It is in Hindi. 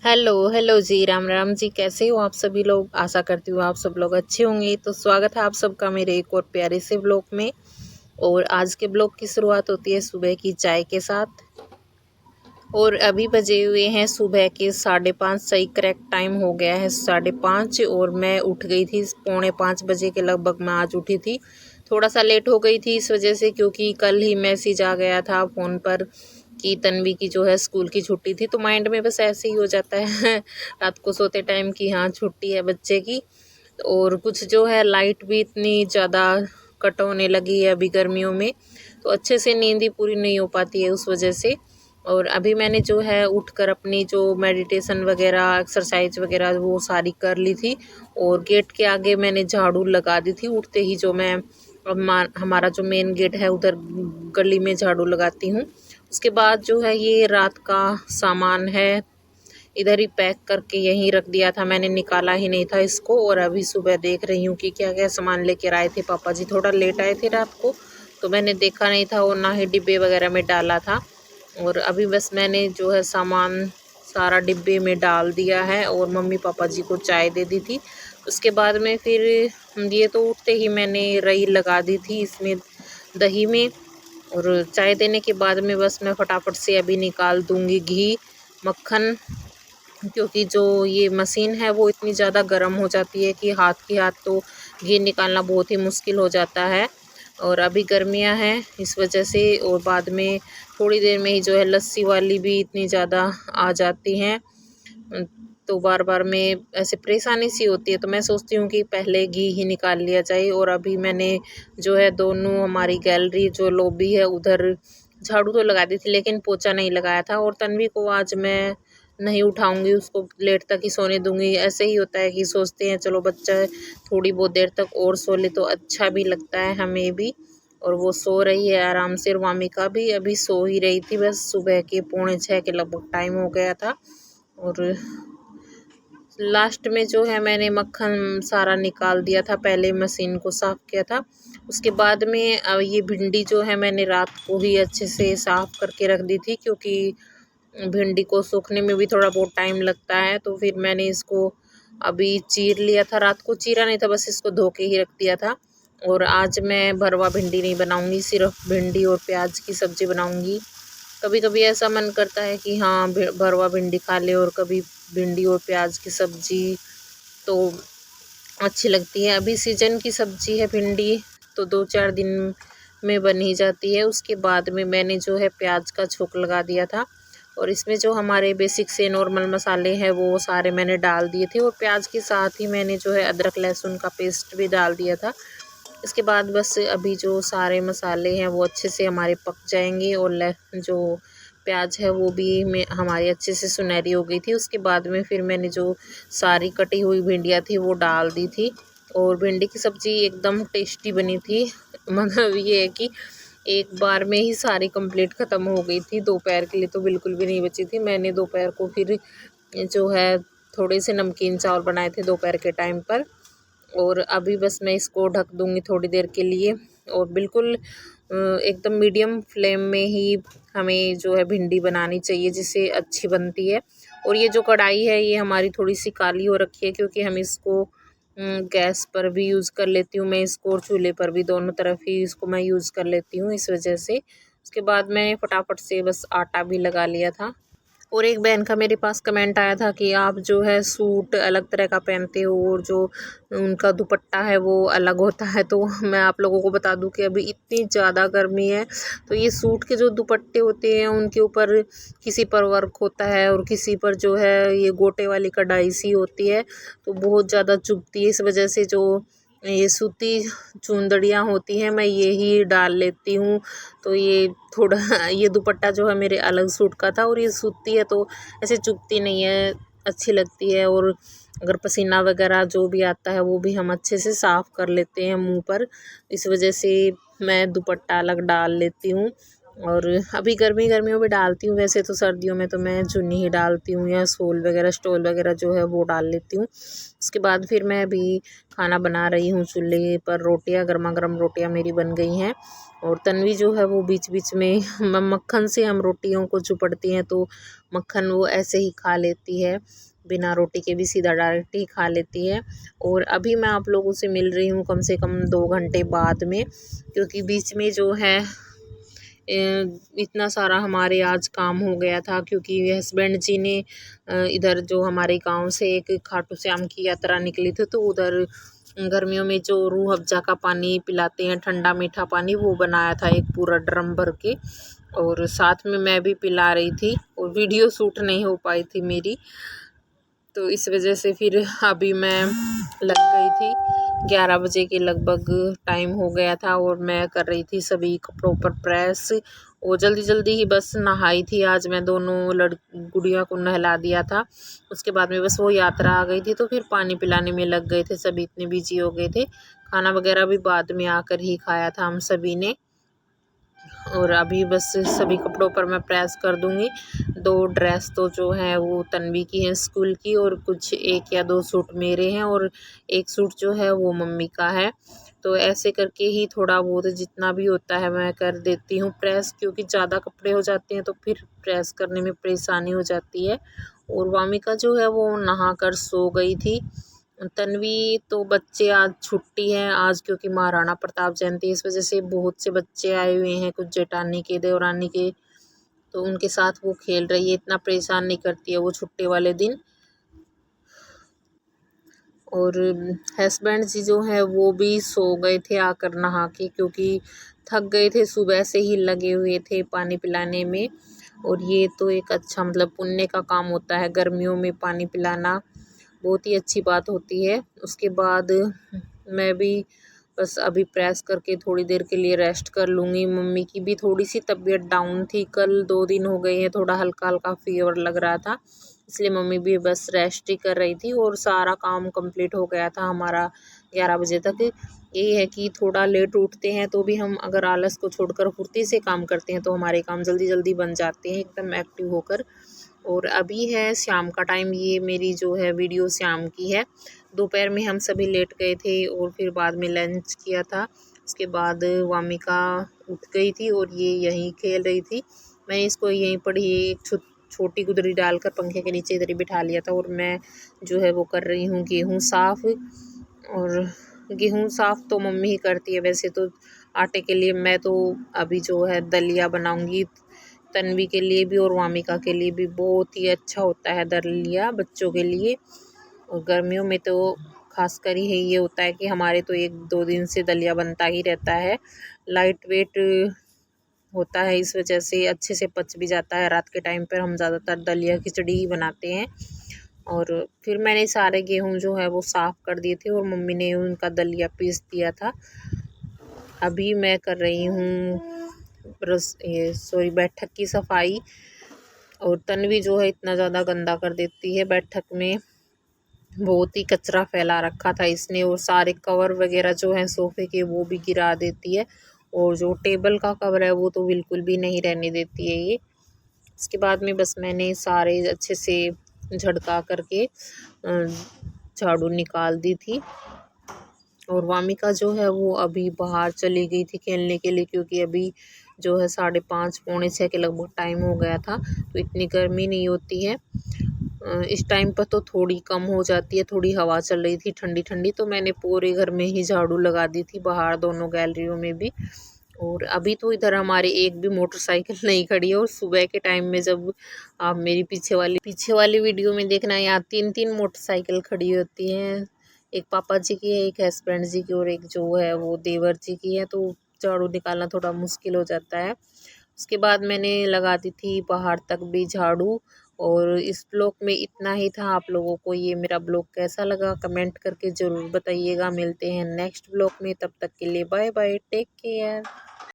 हेलो हेलो जी, राम राम जी। कैसे हो आप सभी लोग? आशा करती हूँ आप सब लोग अच्छे होंगे। तो स्वागत है आप सबका मेरे एक और प्यारे से ब्लॉग में। और आज के ब्लॉग की शुरुआत होती है सुबह की चाय के साथ। और अभी बजे हुए हैं सुबह के 5:30। सही करेक्ट टाइम हो गया है 5:30। और मैं उठ गई थी 4:45 बजे के लगभग। मैं आज उठी थी, थोड़ा सा लेट हो गई थी इस वजह से, क्योंकि कल ही मैसेज आ गया था फ़ोन पर कि तन्वी की जो है स्कूल की छुट्टी थी। तो माइंड में बस ऐसे ही हो जाता है रात को सोते टाइम कि हाँ छुट्टी है बच्चे की। और कुछ जो है लाइट भी इतनी ज़्यादा कट होने लगी है अभी गर्मियों में, तो अच्छे से नींद ही पूरी नहीं हो पाती है उस वजह से। और अभी मैंने जो है उठकर अपनी जो मेडिटेशन वगैरह एक्सरसाइज वगैरह वो सारी कर ली थी। और गेट के आगे मैंने झाड़ू लगा दी थी उठते ही। जो मैं हमारा जो मेन गेट है उधर गली में झाड़ू लगाती हूँ। उसके बाद जो है ये रात का सामान है इधर ही पैक करके यहीं रख दिया था मैंने, निकाला ही नहीं था इसको। और अभी सुबह देख रही हूँ कि क्या क्या सामान लेकर आए थे पापा जी। थोड़ा लेट आए थे रात को तो मैंने देखा नहीं था और ना ही डिब्बे वगैरह में डाला था। और अभी बस मैंने जो है सामान सारा डिब्बे में डाल दिया है और मम्मी पापा जी को चाय दे दी थी। उसके बाद में फिर ये तो उठते ही मैंने रई लगा दी थी इसमें दही में। और चाय देने के बाद में बस मैं फटाफट से अभी निकाल दूंगी घी मक्खन, क्योंकि जो ये मशीन है वो इतनी ज़्यादा गर्म हो जाती है कि हाथ तो घी निकालना बहुत ही मुश्किल हो जाता है। और अभी गर्मियां हैं इस वजह से। और बाद में थोड़ी देर में ही जो है लस्सी वाली भी इतनी ज़्यादा आ जाती हैं, तो बार बार में ऐसे परेशानी सी होती है। तो मैं सोचती हूँ कि पहले घी ही निकाल लिया जाए। और अभी मैंने जो है दोनों हमारी गैलरी जो लॉबी है उधर झाड़ू तो लगा दी थी लेकिन पोछा नहीं लगाया था। और तन्वी को आज मैं नहीं उठाऊंगी, उसको लेट तक ही सोने दूंगी। ऐसे ही होता है कि सोचते हैं चलो बच्चा थोड़ी बहुत देर तक और सो ले तो अच्छा भी लगता है हमें भी। और वो सो रही है आराम से। और वामिका भी अभी सो ही रही थी, बस सुबह के 5:45 के लगभग टाइम हो गया था। और लास्ट में जो है मैंने मक्खन सारा निकाल दिया था, पहले मशीन को साफ़ किया था। उसके बाद में अब ये भिंडी जो है मैंने रात को ही अच्छे से साफ़ करके रख दी थी, क्योंकि भिंडी को सूखने में भी थोड़ा बहुत टाइम लगता है। तो फिर मैंने इसको अभी चीर लिया था, रात को चीरा नहीं था, बस इसको धो के ही रख दिया था। और आज मैं भरवा भिंडी नहीं बनाऊंगी, सिर्फ भिंडी और प्याज की सब्ज़ी बनाऊंगी। कभी कभी ऐसा मन करता है कि हाँ भरवा भिंडी खा ले, और कभी भिंडी और प्याज की सब्ज़ी तो अच्छी लगती है। अभी सीजन की सब्ज़ी है भिंडी, तो 2-4 दिन में बन ही जाती है। उसके बाद में मैंने जो है प्याज का छोंक लगा दिया था। और इसमें जो हमारे बेसिक से नॉर्मल मसाले हैं वो सारे मैंने डाल दिए थे। और प्याज के साथ ही मैंने जो है अदरक लहसुन का पेस्ट भी डाल दिया था। इसके बाद बस अभी जो सारे मसाले हैं वो अच्छे से हमारे पक जाएंगे। और जो प्याज है वो भी हमारी अच्छे से सुनहरी हो गई थी। उसके बाद में फिर मैंने जो सारी कटी हुई भिंडियाँ थी वो डाल दी थी। और भिंडी की सब्ज़ी एकदम टेस्टी बनी थी। मतलब ये है कि एक बार में ही सारी कंप्लीट ख़त्म हो गई थी। दोपहर के लिए तो बिल्कुल भी नहीं बची थी। मैंने दोपहर को फिर जो है थोड़े से नमकीन चावल बनाए थे दोपहर के टाइम पर। और अभी बस मैं इसको ढक दूँगी थोड़ी देर के लिए। और बिल्कुल एकदम मीडियम फ्लेम में ही हमें जो है भिंडी बनानी चाहिए, जिससे अच्छी बनती है। और ये जो कढ़ाई है ये हमारी थोड़ी सी काली हो रखी है, क्योंकि हम इसको गैस पर भी यूज़ कर लेती हूँ मैं इसको, और चूल्हे पर भी, दोनों तरफ ही इसको मैं यूज़ कर लेती हूँ इस वजह से। उसके बाद मैंने फटाफट से बस आटा भी लगा लिया था। और एक बहन का मेरे पास कमेंट आया था कि आप जो है सूट अलग तरह का पहनते हो और जो उनका दुपट्टा है वो अलग होता है। तो मैं आप लोगों को बता दूं कि अभी इतनी ज़्यादा गर्मी है, तो ये सूट के जो दुपट्टे होते हैं उनके ऊपर किसी पर वर्क होता है और किसी पर जो है ये गोटे वाली कढ़ाई सी होती है, तो बहुत ज़्यादा चुभती है। इस वजह से जो ये सूती चुंदड़ियाँ होती हैं मैं ये ही डाल लेती हूँ। तो ये थोड़ा ये दुपट्टा जो है मेरे अलग सूट का था, और ये सूती है तो ऐसे चुभती नहीं है, अच्छी लगती है। और अगर पसीना वगैरह जो भी आता है वो भी हम अच्छे से साफ़ कर लेते हैं मुंह पर, इस वजह से मैं दुपट्टा अलग डाल लेती हूँ। और अभी गर्मियों में डालती हूँ, वैसे तो सर्दियों में तो मैं चुन्नी ही डालती हूँ या स्टोल वगैरह जो है वो डाल लेती हूँ। उसके बाद फिर मैं अभी खाना बना रही हूँ चूल्हे पर, रोटियाँ गर्मा गर्म रोटियाँ मेरी बन गई हैं। और तन्वी जो है वो बीच बीच में मक्खन से हम रोटियों को चुपड़ती हैं तो मक्खन वो ऐसे ही खा लेती है, बिना रोटी के भी सीधा डायरेक्ट ही खा लेती है। और अभी मैं आप लोगों से मिल रही हूँ कम से कम 2 घंटे बाद में, क्योंकि बीच में जो है इतना सारा हमारे आज काम हो गया था, क्योंकि हस्बैंड जी ने इधर जो हमारे गांव से एक खाटू श्याम की यात्रा निकली थी, तो उधर गर्मियों में जो रूह अफ़ज़ा का पानी पिलाते हैं, ठंडा मीठा पानी, वो बनाया था एक पूरा ड्रम भर के, और साथ में मैं भी पिला रही थी और वीडियो शूट नहीं हो पाई थी मेरी, तो इस वजह से फिर अभी मैं लग गई थी। 11 बजे के लगभग टाइम हो गया था और मैं कर रही थी सभी कपड़ों पर प्रेस, और जल्दी जल्दी ही बस नहाई थी। आज मैं दोनों गुड़िया को नहला दिया था, उसके बाद में बस वो यात्रा आ गई थी, तो फिर पानी पिलाने में लग गए थे, सभी इतने बिजी हो गए थे। खाना वगैरह भी बाद में आकर ही खाया था हम सभी ने। और अभी बस सभी कपड़ों पर मैं प्रेस कर दूंगी। 2 ड्रेस तो जो है वो तन्वी की है स्कूल की, और कुछ 1 या 2 सूट मेरे हैं, और 1 सूट जो है वो मम्मी का है। तो ऐसे करके ही थोड़ा बहुत जितना भी होता है मैं कर देती हूँ प्रेस, क्योंकि ज़्यादा कपड़े हो जाते हैं तो फिर प्रेस करने में परेशानी हो जाती है। और वामिका जो है वो नहा कर सो गई थी। तन्वी तो बच्चे आज छुट्टी है आज, क्योंकि महाराणा प्रताप जयंती, इस वजह से बहुत से बच्चे आए हुए हैं, कुछ जेठानी के, देवरानी के, तो उनके साथ वो खेल रही है। इतना परेशान नहीं करती है वो छुट्टी वाले दिन। और हस्बैंड जी जो है वो भी सो गए थे आकर नहा के, क्योंकि थक गए थे, सुबह से ही लगे हुए थे पानी पिलाने में। और ये तो एक अच्छा मतलब पुण्य का काम होता है, गर्मियों में पानी पिलाना बहुत ही अच्छी बात होती है। उसके बाद मैं भी बस अभी प्रेस करके थोड़ी देर के लिए रेस्ट कर लूँगी। मम्मी की भी थोड़ी सी तबीयत डाउन थी, कल 2 दिन हो गए हैं, थोड़ा हल्का हल्का फीवर लग रहा था, इसलिए मम्मी भी बस रेस्ट ही कर रही थी। और सारा काम कंप्लीट हो गया था हमारा 11 बजे तक। ये है कि थोड़ा लेट उठते हैं तो भी हम अगर आलस को छोड़कर फुर्ती से काम करते हैं तो हमारे काम जल्दी जल्दी बन जाते हैं एकदम एक्टिव होकर। और अभी है शाम का टाइम, ये मेरी जो है वीडियो शाम की है। दोपहर में हम सभी लेट गए थे और फिर बाद में लंच किया था। उसके बाद वामिका उठ गई थी और ये यहीं खेल रही थी। मैंने इसको यहीं पर ही एक छोटी गुदरी डालकर पंखे के नीचे इधर ही बिठा लिया था, और मैं जो है वो कर रही हूँ गेहूँ साफ़। और गेहूँ साफ़ तो मम्मी ही करती है वैसे तो। आटे के लिए मैं तो अभी जो है दलिया बनाऊँगी, तन्वी के लिए भी और वामिका के लिए भी। बहुत ही अच्छा होता है दलिया बच्चों के लिए। और गर्मियों में तो खासकर ही ये होता है कि हमारे तो 1-2 दिन से दलिया बनता ही रहता है। लाइट वेट होता है, इस वजह से अच्छे से पच भी जाता है। रात के टाइम पर हम ज़्यादातर दलिया खिचड़ी ही बनाते हैं। और फिर मैंने सारे गेहूँ जो है वो साफ़ कर दिए थे और मम्मी ने उनका दलिया पीस दिया था। अभी मैं कर रही हूँ बैठक की सफाई। और तन्वी जो है इतना ज़्यादा गंदा कर देती है, बैठक में बहुत ही कचरा फैला रखा था इसने, और सारे कवर वगैरह जो हैं सोफ़े के वो भी गिरा देती है, और जो टेबल का कवर है वो तो बिल्कुल भी नहीं रहने देती है ये। इसके बाद में बस मैंने सारे अच्छे से झड़का करके झाड़ू निकाल दी थी। और वामिका जो है वो अभी बाहर चली गई थी खेलने के लिए, क्योंकि अभी जो है 5:30 पौने 6 के लगभग टाइम हो गया था, तो इतनी गर्मी नहीं होती है। इस टाइम पर तो थोड़ी कम हो जाती है, थोड़ी हवा चल रही थी ठंडी ठंडी, तो मैंने पूरे घर में ही झाड़ू लगा दी थी, बाहर दोनों गैलरियों में भी। और अभी तो इधर हमारे एक भी मोटरसाइकिल नहीं खड़ी है। और सुबह के टाइम में जब आप मेरी पीछे वाली वीडियो में देखना, यहाँ 3-3 मोटरसाइकिल खड़ी होती हैं। एक पापा जी की है, एक हस्बैंड जी की, और एक जो है वो देवर जी की है, तो झाड़ू निकालना थोड़ा मुश्किल हो जाता है। उसके बाद मैंने लगा दी थी बाहर तक भी झाड़ू। और इस ब्लॉग में इतना ही था। आप लोगों को ये मेरा ब्लॉग कैसा लगा कमेंट करके ज़रूर बताइएगा। मिलते हैं नेक्स्ट ब्लॉग में, तब तक के लिए बाय बाय, टेक केयर।